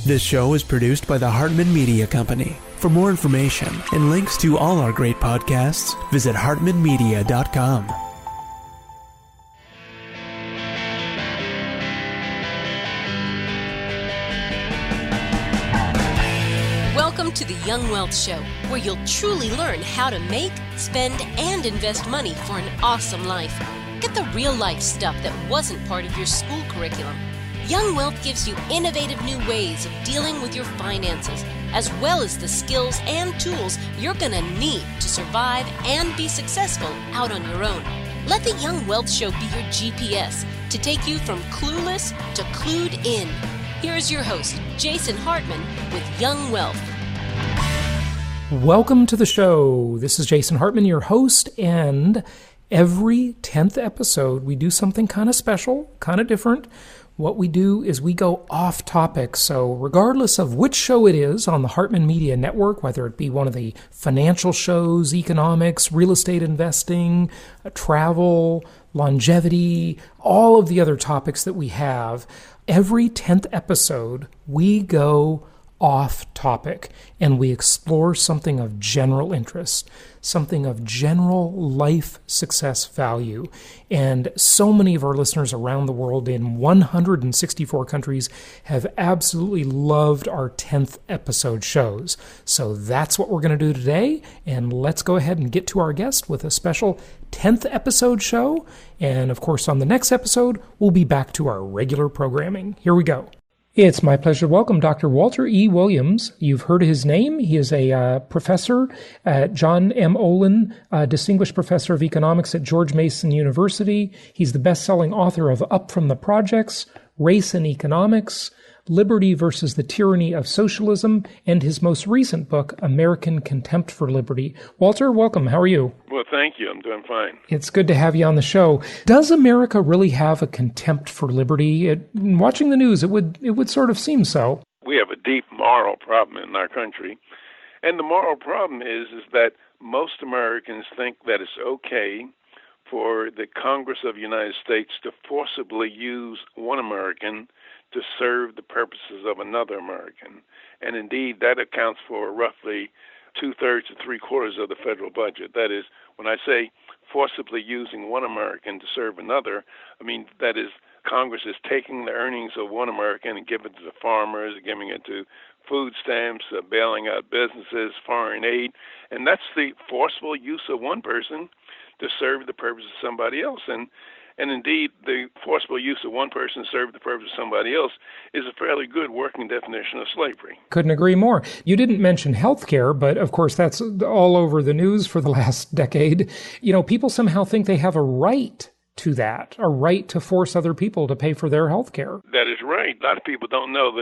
This show is produced by the Hartman Media Company. For more information and links to all our great podcasts, visit hartmanmedia.com. Welcome to the Young Wealth Show, where you'll truly learn how to make, spend, and invest money for an awesome life. Get the real-life stuff that wasn't part of your school curriculum. Young Wealth gives you innovative new ways of dealing with your finances, as well as the skills and tools you're going to need to survive and be successful out on your own. Let the Young Wealth Show be your GPS to take you from clueless to clued in. Here's your host, Jason Hartman, with Young Wealth. Welcome to the show. This is Jason Hartman, your host, and every 10th episode we do something kind of special, kind of different. What we do is we go off topic. So regardless of which show it is on the Hartman Media Network, whether it be one of the financial shows, economics, real estate investing, travel, longevity, all of the other topics that we have, every 10th episode we go off topic and we explore something of general interest, something of general life success value. And so many of our listeners around the world in 164 countries have absolutely loved our 10th episode shows. So that's what we're going to do today. And let's go ahead and get to our guest with a special 10th episode show. And of course, on the next episode, we'll be back to our regular programming. Here we go. It's my pleasure to welcome Dr. Walter E. Williams. You've heard his name. He is a professor at John M. Olin, Distinguished Professor of Economics at George Mason University. He's the best-selling author of Up from the Projects, Race and Economics, Liberty versus the Tyranny of Socialism, and his most recent book, American Contempt for Liberty. Walter, welcome. How are you? Well, thank you. I'm doing fine. It's good to have you on the show. Does America really have a contempt for liberty? Watching the news, it would sort of seem so. We have a deep moral problem in our country. And the moral problem is that most Americans think that it's okay for the Congress of the United States to forcibly use one American to serve the purposes of another American. And indeed, that accounts for roughly 2/3 to 3/4 of the federal budget. That is, when I say forcibly using one American to serve another, I mean that is Congress is taking the earnings of one American and giving it to the farmers, giving it to food stamps, bailing out businesses, foreign aid. And that's the forceful use of one person to serve the purpose of somebody else. And indeed, the forcible use of one person to serve the purpose of somebody else is a fairly good working definition of slavery. Couldn't agree more. You didn't mention health care, but of course that's all over the news for the last decade. You know, people somehow think they have a right to that, a right to force other people to pay for their health care. That is right. A lot of people don't know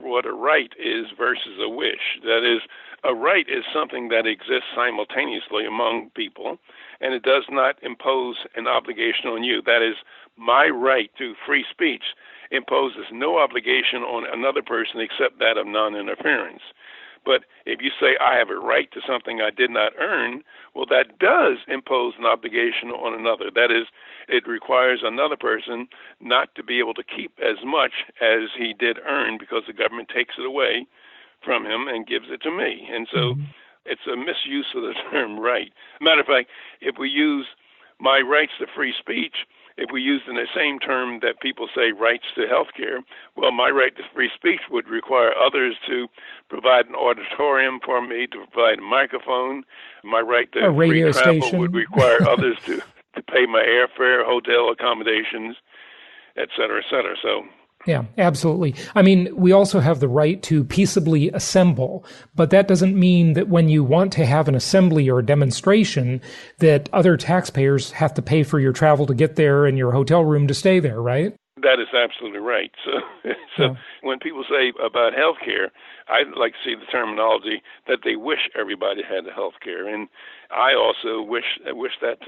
what a right is versus a wish. That is, a right is something that exists simultaneously among people, and it does not impose an obligation on you. That is, my right to free speech imposes no obligation on another person except that of non-interference. But if you say, I have a right to something I did not earn, well, that does impose an obligation on another. That is, it requires another person not to be able to keep as much as he did earn because the government takes it away from him and gives it to me. And so it's a misuse of the term right. Matter of fact, if we use my rights to free speech, if we used in the same term that people say rights to health care, well, my right to free speech would require others to provide an auditorium for me, to provide a microphone. My right to free travel station would require others to pay my airfare, hotel accommodations, et cetera, et cetera. So yeah, absolutely. I mean, we also have the right to peaceably assemble, but that doesn't mean that when you want to have an assembly or a demonstration that other taxpayers have to pay for your travel to get there and your hotel room to stay there, right? That is absolutely right. So when people say about health care, I like to see the terminology that they wish everybody had health care. And I also wish that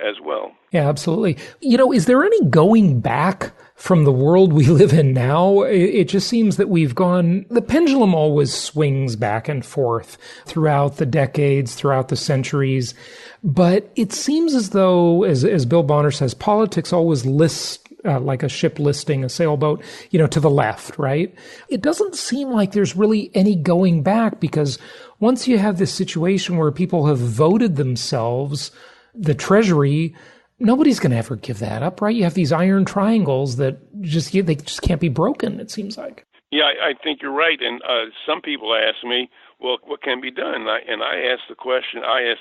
as well. Yeah, absolutely. You know, is there any going back from the world we live in now? It just seems that the pendulum always swings back and forth throughout the decades, throughout the centuries. But it seems as though, as Bill Bonner says, politics always lists like a ship listing, a sailboat, to the left, right? It doesn't seem like there's really any going back, because once you have this situation where people have voted themselves, the Treasury, nobody's going to ever give that up, right? You have these iron triangles that they just can't be broken, it seems like. Yeah, I think you're right. And some people ask me, well, what can be done? And I ask the question, I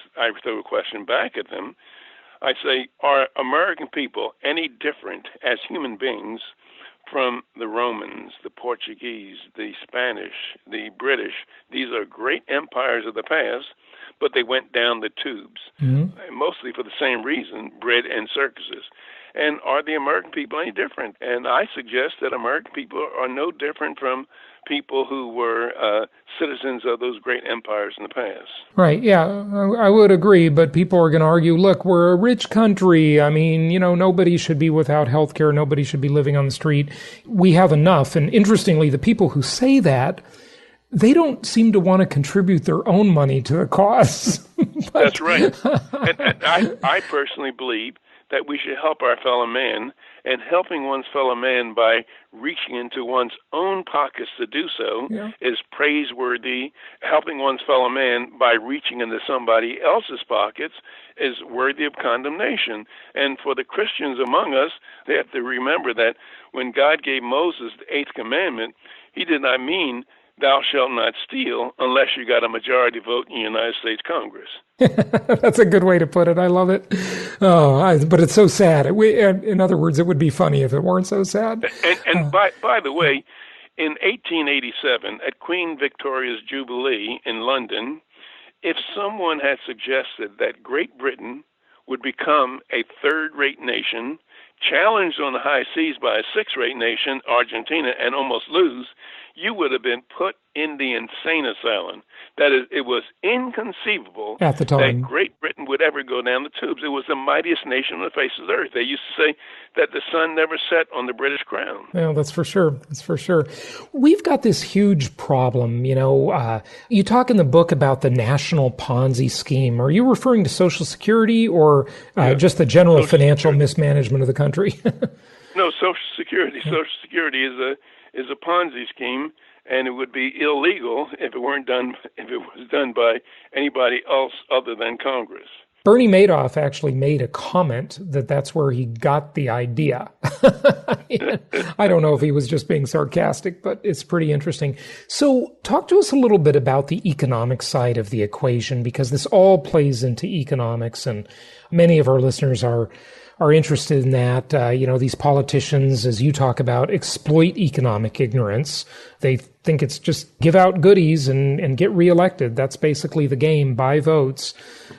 throw a question back at them. I say, are American people any different as human beings from the Romans, the Portuguese, the Spanish, the British? These are great empires of the past, but they went down the tubes, mostly for the same reason, bread and circuses. And are the American people any different? And I suggest that American people are no different from people who were citizens of those great empires in the past. Right, yeah, I would agree, but people are going to argue, look, we're a rich country. I mean, nobody should be without health care. Nobody should be living on the street. We have enough. And interestingly, the people who say that, they don't seem to want to contribute their own money to the cause. That's right. And I personally believe that we should help our fellow man, and helping one's fellow man by reaching into one's own pockets to do so is praiseworthy. Helping one's fellow man by reaching into somebody else's pockets is worthy of condemnation. And for the Christians among us, they have to remember that when God gave Moses the eighth commandment, he did not mean thou shalt not steal unless you got a majority vote in the United States Congress. That's a good way to put it. I love it. But it's so sad. In other words, it would be funny if it weren't so sad. And by the way, in 1887, at Queen Victoria's Jubilee in London, if someone had suggested that Great Britain would become a third-rate nation, challenged on the high seas by a sixth-rate nation, Argentina, and almost lose, you would have been put in the insane asylum. That is, it was inconceivable at the time that Great Britain would ever go down the tubes. It was the mightiest nation on the face of the earth. They used to say that the sun never set on the British crown. Well, that's for sure. That's for sure. We've got this huge problem. You talk in the book about the national Ponzi scheme. Are you referring to Social Security or just the general financial mismanagement of the country? No, Social Security. Social Security is a Ponzi scheme, and it would be illegal if it was done by anybody else other than Congress. Bernie Madoff actually made a comment that that's where he got the idea. I don't know if he was just being sarcastic, but it's pretty interesting. So talk to us a little bit about the economic side of the equation, because this all plays into economics, and many of our listeners are interested in that. These politicians, as you talk about, exploit economic ignorance. They think it's just give out goodies and get reelected. That's basically the game, buy votes.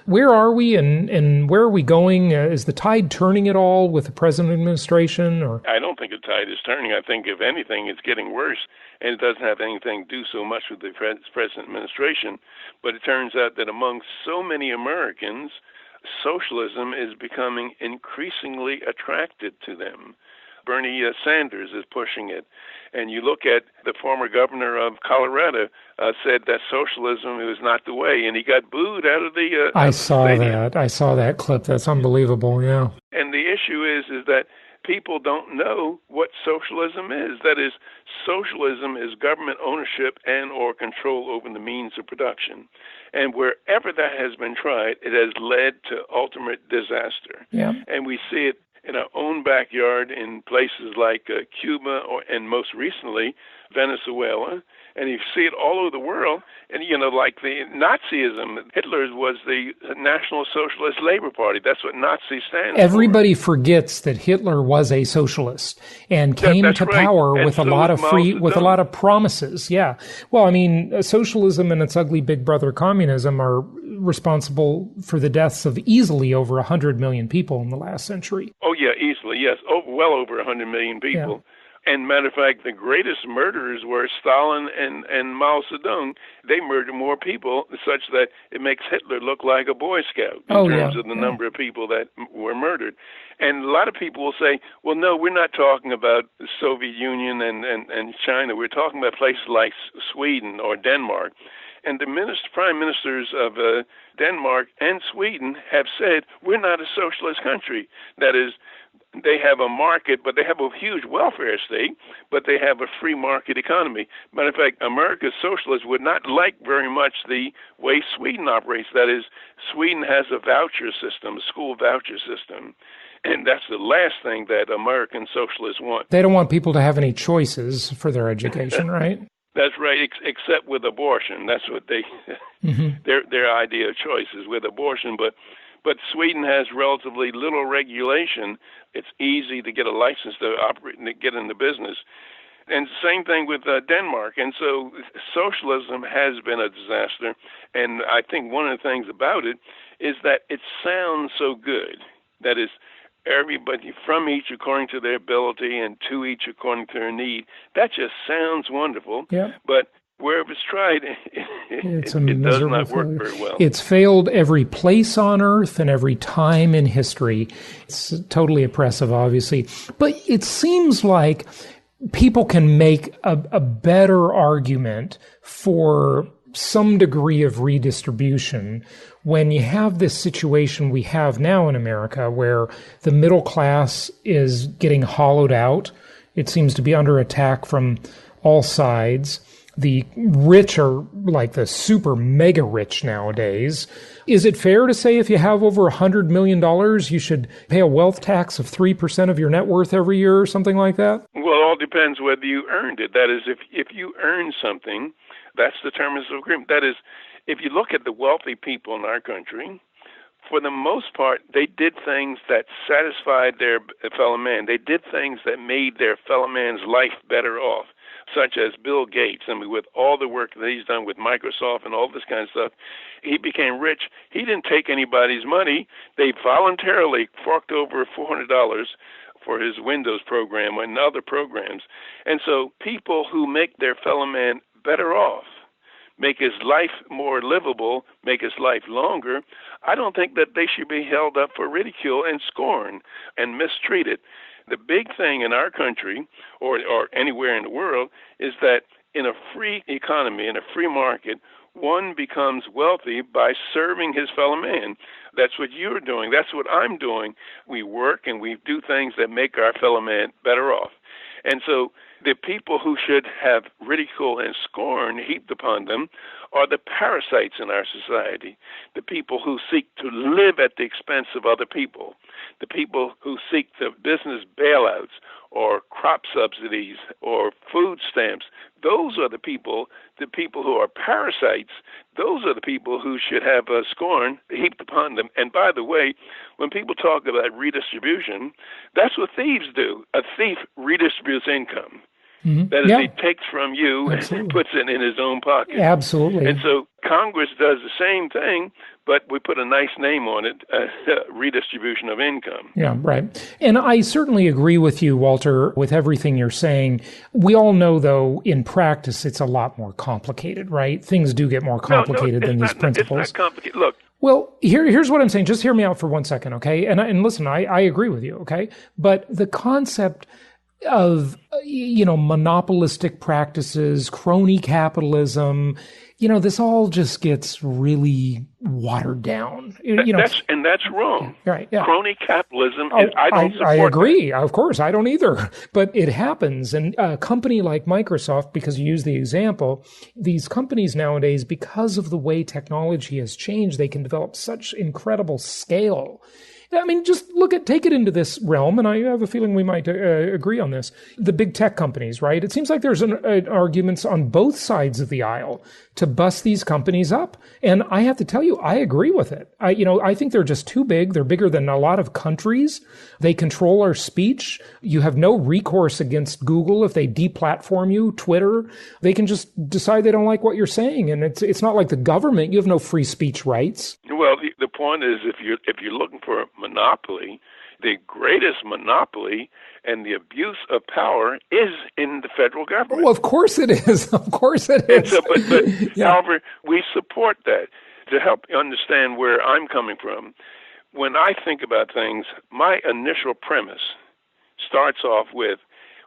Where are we and where are we going? Is the tide turning at all with the present administration? Or I don't think the tide is turning. I think, if anything, it's getting worse, and it doesn't have anything to do so much with the present administration. But it turns out that among so many Americans, socialism is becoming increasingly attracted to them. Bernie Sanders is pushing it. And you look at the former governor of Colorado said that socialism was not the way, and he got booed out of the I saw that clip. That's unbelievable, yeah. And the issue is that people don't know what socialism is. That is, socialism is government ownership and or control over the means of production. And wherever that has been tried, it has led to ultimate disaster. Yeah. And we see it in our own backyard in places like Cuba and most recently Venezuela. And you see it all over the world. And, like the Nazism, Hitler was the National Socialist Labor Party. That's what Nazi stands for. Everybody forgets that Hitler was a socialist and came to power with a lot of promises. Yeah. Well, I mean, socialism and its ugly big brother communism are responsible for the deaths of easily over 100 million people in the last century. Oh, yeah, easily, yes. Well over 100 million people. Yeah. And matter of fact, the greatest murderers were Stalin and Mao Zedong. They murdered more people such that it makes Hitler look like a Boy Scout in terms of the number of people that were murdered. And a lot of people will say, well, no, we're not talking about the Soviet Union and China. We're talking about places like Sweden or Denmark. And the prime ministers of Denmark and Sweden have said, we're not a socialist country. That is, they have a market, but they have a huge welfare state, but they have a free market economy. Matter of fact, America's socialists would not like very much the way Sweden operates. That is, Sweden has a voucher system, a school voucher system, and that's the last thing that American socialists want. They don't want people to have any choices for their education, right? That's right, except with abortion. That's what they their idea of choice is with abortion. But Sweden has relatively little regulation. It's easy to get a license to operate and to get in the business. And same thing with Denmark. And so socialism has been a disaster. And I think one of the things about it is that it sounds so good. That is, everybody from each according to their ability and to each according to their need. That just sounds wonderful. Yeah. But wherever it's tried, it does not work very well. It's failed every place on earth and every time in history. It's totally oppressive, obviously. But it seems like people can make a better argument for some degree of redistribution when you have this situation we have now in America where the middle class is getting hollowed out. It seems to be under attack from all sides. The rich are like the super mega rich nowadays. Is it fair to say if you have over $100 million, you should pay a wealth tax of 3% of your net worth every year or something like that? Well, it all depends whether you earned it. That is, if you earn something, that's the terms of agreement. That is, if you look at the wealthy people in our country, for the most part, they did things that satisfied their fellow man. They did things that made their fellow man's life better off, such as Bill Gates. I mean, with all the work that he's done with Microsoft and all this kind of stuff, he became rich. He didn't take anybody's money. They voluntarily forked over $400 for his Windows program and other programs. And so people who make their fellow man better off, make his life more livable, make his life longer, I don't think that they should be held up for ridicule and scorn and mistreated. The big thing in our country or anywhere in the world is that in a free economy, in a free market, one becomes wealthy by serving his fellow man. That's what you're doing. That's what I'm doing. We work and we do things that make our fellow man better off. And so the people who should have ridicule and scorn heaped upon them are the parasites in our society, the people who seek to live at the expense of other people, the people who seek the business bailouts or crop subsidies or food stamps. Those are the people who are parasites. Those are the people who should have scorn heaped upon them. And by the way, when people talk about redistribution, that's what thieves do. A thief redistributes income. Mm-hmm. That is, he takes from you and puts it in his own pocket. Absolutely. And so Congress does the same thing, but we put a nice name on it, redistribution of income. Yeah, right. And I certainly agree with you, Walter, with everything you're saying. We all know, though, in practice, it's a lot more complicated, right? Things do get more complicated than these principles. It's not complicated. Look. Well, here's what I'm saying. Just hear me out for 1 second, okay? And listen, I agree with you, okay? But the concept of, monopolistic practices, crony capitalism, this all just gets really watered down. That's wrong. Right. Yeah. Crony capitalism, I don't support I agree. that. Of course, I don't either. But it happens. And a company like Microsoft, because you use the example, these companies nowadays, because of the way technology has changed, they can develop such incredible scale. I mean, just take it into this realm, and I have a feeling we might agree on this. The big tech companies, right? It seems like there's arguments on both sides of the aisle to bust these companies up. And I have to tell you, I agree with it. I think they're just too big. They're bigger than a lot of countries. They control our speech. You have no recourse against Google if they deplatform you, Twitter. They can just decide they don't like what you're saying. And it's not like the government. You have no free speech rights. Well, the point is, if you're looking for a monopoly, the greatest monopoly and the abuse of power is in the federal government. Well, of course it is. Of course it is. So, but yeah. However, we support that. To help you understand where I'm coming from, when I think about things, my initial premise starts off with,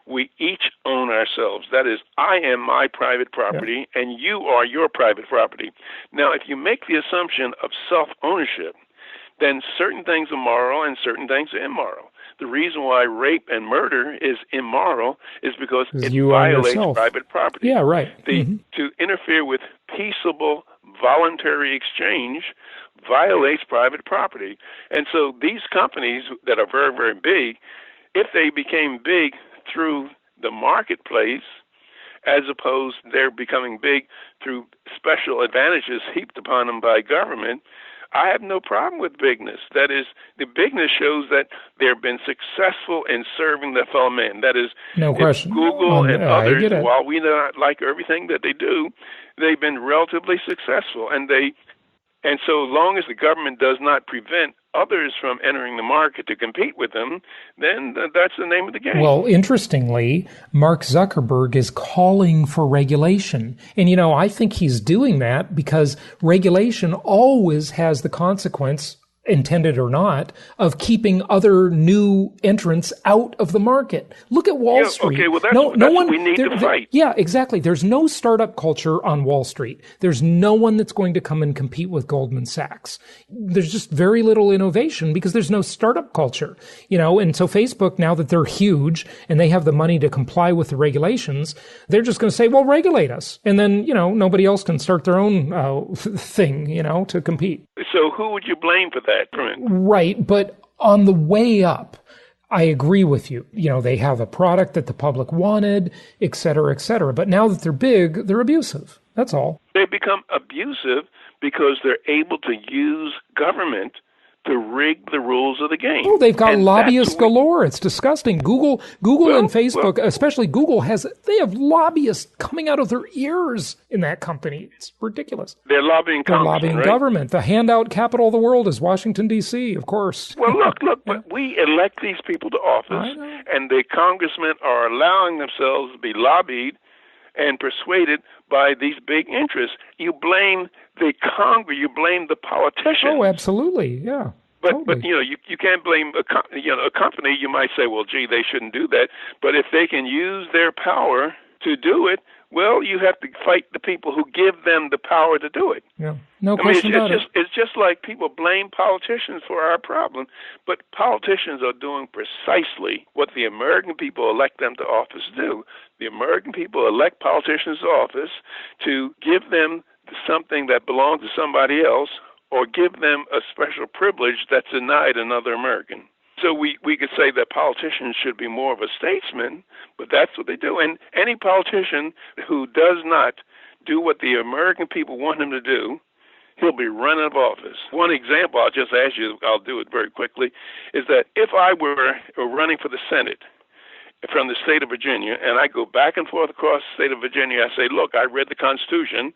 we each own ourselves. That is, I am my private property, and you are your private property. Now, if you make the assumption of self-ownership, then certain things are moral and certain things are immoral. The reason why rape and murder is immoral is because it you own violates yourself. private property. Yeah, right. To interfere with peaceable, voluntary exchange violates private property. And so these companies that are very, very big, if they became big through the marketplace, as opposed they're becoming big through special advantages heaped upon them by government, I have no problem with bigness. That is, the bigness shows that they've been successful in serving their fellow man. That is, no question. Google and others, I get it. while we not like everything that they do, they've been relatively successful. And so long as the government does not prevent others from entering the market to compete with them, then that's the name of the game. Well, interestingly, Mark Zuckerberg is calling for regulation. And, I think he's doing that because regulation always has the consequence, intended or not, of keeping other new entrants out of the market. Look at Wall Street. Okay, well, that's what we need to fight. Yeah, exactly. There's no startup culture on Wall Street. There's no one that's going to come and compete with Goldman Sachs. There's just very little innovation because there's no startup culture, and so Facebook, now that they're huge and they have the money to comply with the regulations, they're just going to say, well, regulate us. And then, nobody else can start their own thing, to compete. So who would you blame for that? Right, but on the way up, I agree with you. They have a product that the public wanted, et cetera, et cetera. But now that they're big, they're abusive. That's all. They become abusive because they're able to use government to rig the rules of the game. Oh, they've got lobbyists galore. It's disgusting. Google and Facebook, especially Google, they have lobbyists coming out of their ears in that company. It's ridiculous. They're lobbying Congress, They're lobbying right? government. The handout capital of the world is Washington, D.C., of course. Well, look, but we elect these people to office, and the congressmen are allowing themselves to be lobbied and persuaded by these big interests. You blame the Congress, you blame the politicians. Oh, absolutely, yeah. But totally. you can't blame a company. You might say, well, gee, they shouldn't do that. But if they can use their power to do it, well, you have to fight the people who give them the power to do it. Yeah, no question about it. It's just like people blame politicians for our problem, but politicians are doing precisely what the American people elect them to office do. The American people elect politicians to office to give them something that belongs to somebody else or give them a special privilege that's denied another American. So we could say that politicians should be more of a statesman, but that's what they do. And any politician who does not do what the American people want him to do, he'll be run out of office. One example, I'll just ask you, I'll do it very quickly, is that if I were running for the Senate from the state of Virginia, and I go back and forth across the state of Virginia, I say, look, I read the Constitution.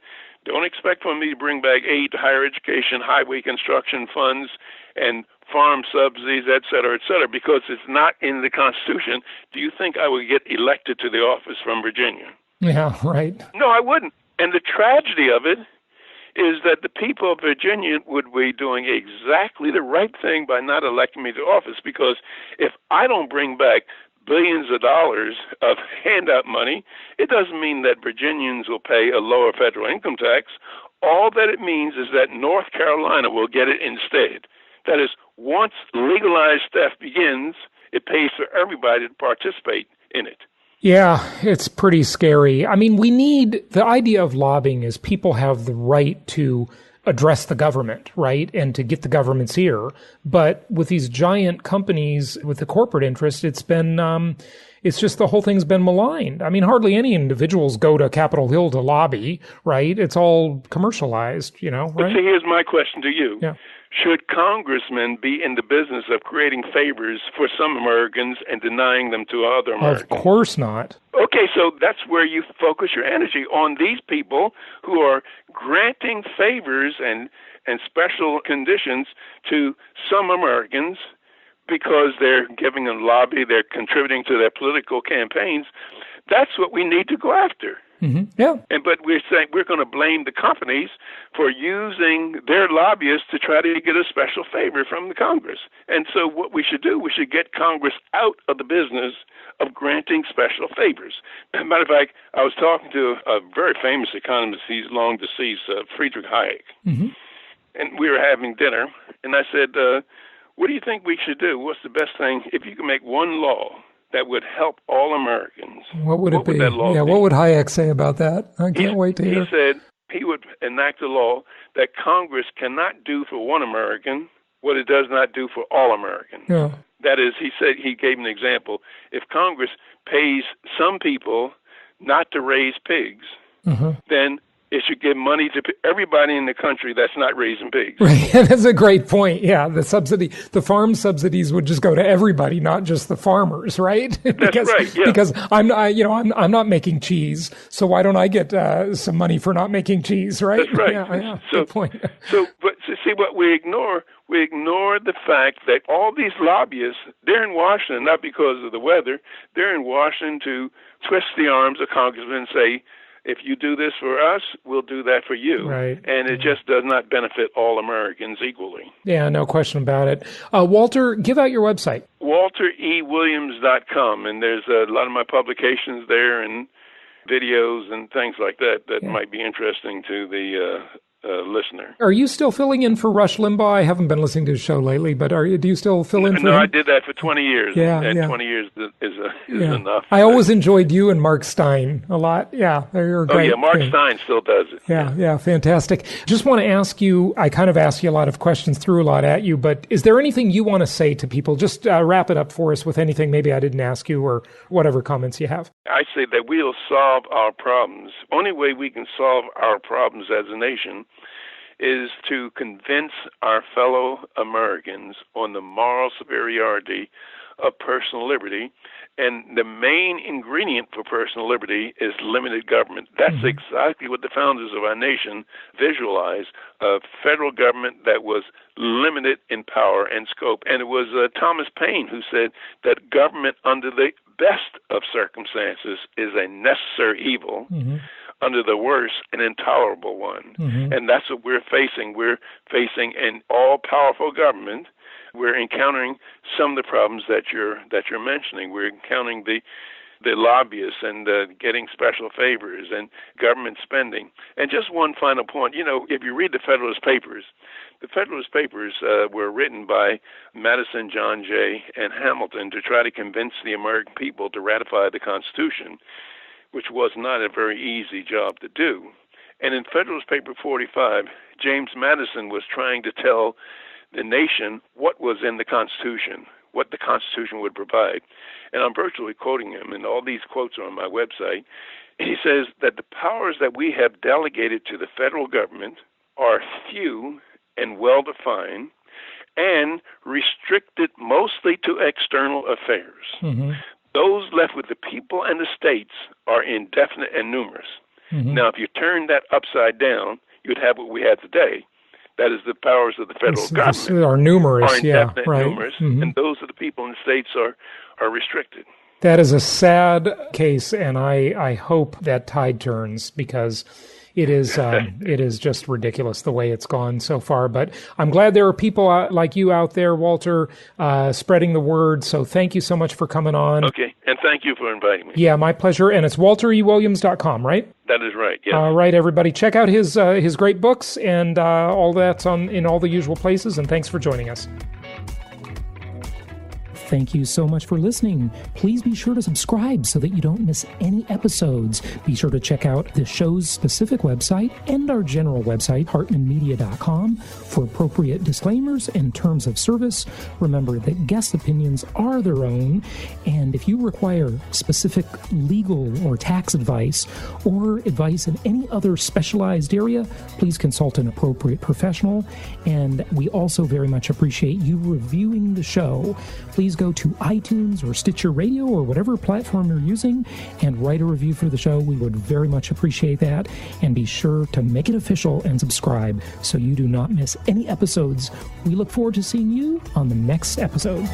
Don't expect for me to bring back aid to higher education, highway construction funds, and farm subsidies, et cetera, because it's not in the Constitution. Do you think I would get elected to the office from Virginia? Yeah, right. No, I wouldn't. And the tragedy of it is that the people of Virginia would be doing exactly the right thing by not electing me to office, because if I don't bring back billions of dollars of handout money, it doesn't mean that Virginians will pay a lower federal income tax. All that it means is that North Carolina will get it instead. That is, once legalized theft begins, it pays for everybody to participate in it. Yeah, it's pretty scary. I mean, the idea of lobbying is people have the right to address the government, right? And to get the government's ear. But with these giant companies, with the corporate interest, it's just the whole thing's been maligned. I mean, hardly any individuals go to Capitol Hill to lobby, right? It's all commercialized, right? But see, here's my question to you. Yeah. Should congressmen be in the business of creating favors for some Americans and denying them to other Americans? Of course not. Okay, so that's where you focus your energy, on these people who are granting favors and special conditions to some Americans because they're giving them lobby, they're contributing to their political campaigns. That's what we need to go after. Mm-hmm. Yeah. But we're saying we're going to blame the companies for using their lobbyists to try to get a special favor from the Congress. And so what we should do, we should get Congress out of the business of granting special favors. As a matter of fact, I was talking to a very famous economist, he's long deceased, Friedrich Hayek. Mm-hmm. And we were having dinner, and I said, what do you think we should do? What's the best thing? If you can make one law that would help all Americans, what would it be? That law be? What would Hayek say about that? I can't wait to hear. He said he would enact a law that Congress cannot do for one American what it does not do for all Americans. Yeah. That is, he said, he gave an example. If Congress pays some people not to raise pigs, then it should give money to everybody in the country that's not raising pigs. Right, that's a great point. Yeah, the farm subsidies would just go to everybody, not just the farmers, right? That's right. Yeah. Because I'm not making cheese, so why don't I get some money for not making cheese, right? That's right. Yeah, so, good point. But see what we ignore. We ignore the fact that all these lobbyists, they're in Washington not because of the weather. They're in Washington to twist the arms of congressmen and say, if you do this for us, we'll do that for you. Right. And it just does not benefit all Americans equally. Yeah, no question about it. Walter, give out your website. WalterEWilliams.com. And there's a lot of my publications there and videos and things like that might be interesting to the listener. Are you still filling in for Rush Limbaugh? I haven't been listening to his show lately, but do you still fill in for him? No, I did that for 20 years. Yeah, and yeah. 20 years is enough. I always enjoyed you and Mark Stein a lot. Yeah, you're great. Oh, yeah, Mark Stein still does it. Yeah, fantastic. Just want to ask you, I kind of asked you a lot of questions, threw a lot at you, but is there anything you want to say to people? Just wrap it up for us with anything maybe I didn't ask you or whatever comments you have. I say that we'll solve our problems. Only way we can solve our problems as a nation is to convince our fellow Americans on the moral superiority of personal liberty. And the main ingredient for personal liberty is limited government. That's exactly what the founders of our nation visualized, a federal government that was limited in power and scope. And it was Thomas Paine who said that government under the best of circumstances is a necessary evil. Under the worst, an intolerable one. And that's what we're facing. We're facing an all-powerful government. We're encountering some of the problems that you're mentioning. We're encountering the lobbyists and getting special favors and government spending. And just one final point. If you read the Federalist Papers were written by Madison, John Jay, and Hamilton to try to convince the American people to ratify the Constitution, which was not a very easy job to do. And in Federalist Paper 45, James Madison was trying to tell the nation what was in the Constitution, what the Constitution would provide. And I'm virtually quoting him, and all these quotes are on my website. He says that the powers that we have delegated to the federal government are few and well-defined and restricted mostly to external affairs. Those left with the people and the states are indefinite and numerous. Now, if you turn that upside down, you'd have what we have today. That is, the powers of the federal government are numerous, are indefinite and numerous, and those of the people in the states are restricted. That is a sad case, and I hope that tide turns because it is just ridiculous the way it's gone so far. But I'm glad there are people like you out there, Walter, spreading the word. So thank you so much for coming on. Okay, and thank you for inviting me. Yeah, my pleasure. And it's WalterEWilliams.com, right? That is right, yes. All right, everybody. Check out his great books and all that's in all the usual places. And thanks for joining us. Thank you so much for listening. Please be sure to subscribe so that you don't miss any episodes. Be sure to check out the show's specific website and our general website, hartmanmedia.com, for appropriate disclaimers and terms of service. Remember that guest opinions are their own, and if you require specific legal or tax advice or advice in any other specialized area, please consult an appropriate professional. And we also very much appreciate you reviewing the show. Please go to iTunes or Stitcher Radio or whatever platform you're using and write a review for the show. We would very much appreciate that. And be sure to make it official and subscribe so you do not miss any episodes. We look forward to seeing you on the next episode.